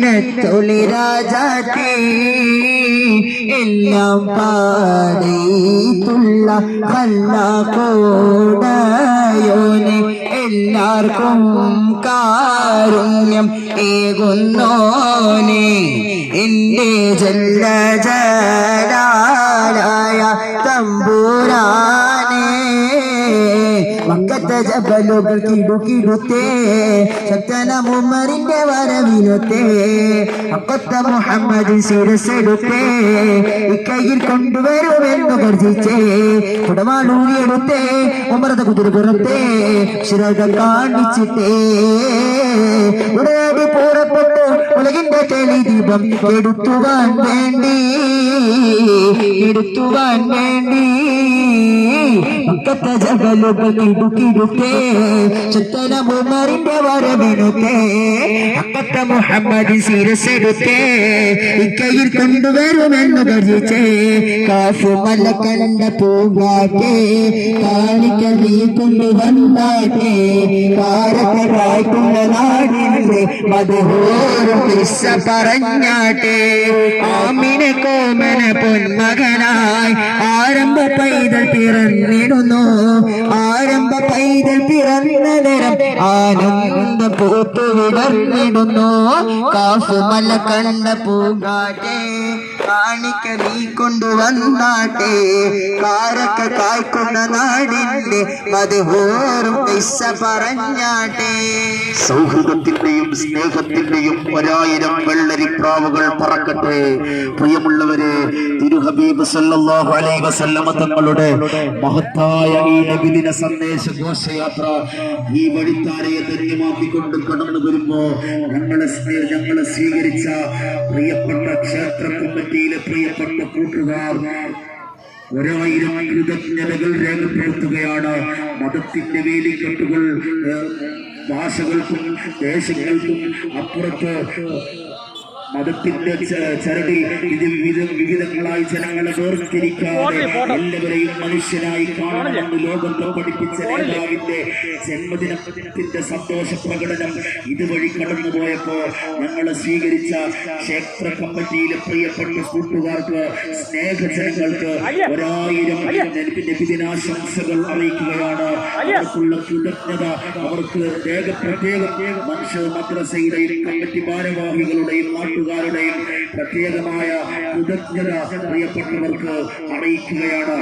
മദീനത്തൊളി രാജാത്തി എല്ലാം പാടിയിട്ടുള്ള ഖല്ലാഖോടയോനെ എല്ലാവർക്കും കാരുണ്യം ഏകുന്നോനെ എന്റെ ജല്ല ജലാലായ തമ്പുരാനെ മക്കത്തെ ജബലുകൾ കിടുകിടുത്തേ ശക്തന ഉമറിന്റെ വരവിനത്തെ അപ്പത്ത മുഹമ്മദ് ശിരസെടുത്തേ ഇക്കയിൽ കൊണ്ടുവരുമെന്ന് ഗർജിച്ചേ കുടമാളൂരിയെടുത്തേ ഉമറത കുതിരപുറത്തെ ശിരക കാണിച്ചിട്ടേ ഉടനടി പുറപ്പെട്ടു ഉലകിന്റെ തെളിദീപം എടുത്തുവാൻ വേണ്ടി മക്കത്തെ ജബലുകൾ കിടുകിടുത്തേ ശക്തന ഉമറിന്റെ വരവിനത്തെ അപ്പത്ത മുഹമ്മദ് ശിരസെടുത്തേ ഇക്കയിൽ കൊണ്ടുവരുമെന്ന് ഗർജിച്ചേ കാഫു മല കണ്ട പൂങ്കാറ്റേ കാണിക്ക നീ കൊണ്ടുവന്നാട്ടെ കാരക്കായ്ക്കുന്ന നാടിന്റെ മധുഹോറും കിസ്സ പറഞ്ഞാട്ടെ ആമിനെ കോമന പൊന്മകനായി ആരംഭ പൈതൽ പിറന്നിടുന്നു ആരംഭ പൈതൽ പിറന്ന നേരം ആനന്ദ പൂത്തു വിടർന്നിടുന്നു കാഫു മല കണ്ട പൂങ്കാറ്റേ കാണിക്ക നീ കൊണ്ടുവന്നാട്ടെ കാരക്ക കായ്ക്കുന്ന നാടിന്റെ മധുഹോറും കിസ്സ പറഞ്ഞാട്ടെ സൗഹൃദത്തിന്റെയും സ്നേഹത്തിന്റെയും 1000 വെള്ളരിപ്രാവുകൾ പറക്കട്ടെ. പ്രിയമുള്ളവരെ, തിരുഹബീബ് സല്ലല്ലാഹു അലൈഹി വസല്ലമ തങ്ങളുടെ മഹത്തായ ഈ നബിദിന സന്ദേശ ഘോഷയാത്ര ഈ വഴിത്താരയെ ധന്യമാക്കിക്കൊണ്ട് കടന്നു വരുമ്പോ ഞങ്ങളെ സ്വീകരിച്ച പ്രിയപ്പെട്ട ക്ഷേത്ര കമ്മിറ്റിയിലെ പ്രിയപ്പെട്ട കൂട്ടുകാർ 1000 കൃതജ്ഞതകൾ രേഖപ്പെടുത്തുകയാണ്. മതത്തിന്റെ വേലിക്കെട്ടുകൾ ഭാഷകൾക്കും ദേശങ്ങൾക്കും അപ്പുറത്ത് മതത്തിന്റെ ചരടി ഇത് വിവിധങ്ങളായി ജനങ്ങളെ വേർതിരിക്കാതെ എല്ലാവരെയും മനുഷ്യനായി കാണണമെന്ന് ലോകത്തെ പഠിപ്പിച്ച നേതാവിന്റെ ജന്മദിനത്തിന്റെ സന്തോഷ പ്രകടനം ഇതുവഴി കടന്നുപോയപ്പോ ഞങ്ങളെ സ്വീകരിച്ച ക്ഷേത്ര കമ്മിറ്റിയിലെ പ്രിയപ്പെട്ട കൂട്ടുകാർക്ക് സ്നേഹജനങ്ങൾക്ക് 1000 നബിദിനാശംസകൾ അറിയിക്കുകയാണ്. അവർക്കുള്ള കൃതജ്ഞത അവർക്ക് പ്രത്യേകം മനുഷ്യ മദ്രസയുടെയും കമ്മിറ്റി ഭാരവാഹികളുടെയും നാട്ടുകാരുടെയും പ്രത്യേകമായ കൃതജ്ഞത പ്രിയപ്പെട്ടവർക്ക് അറിയിക്കുകയാണ്.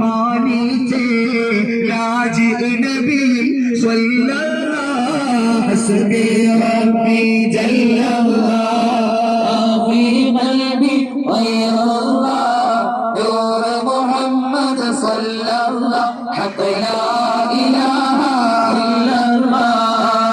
മാനിച്ചേ യാജി നബി സ്വല്ലല്ലാഹു ഹസ്ബി റബ്ബി ജല്ല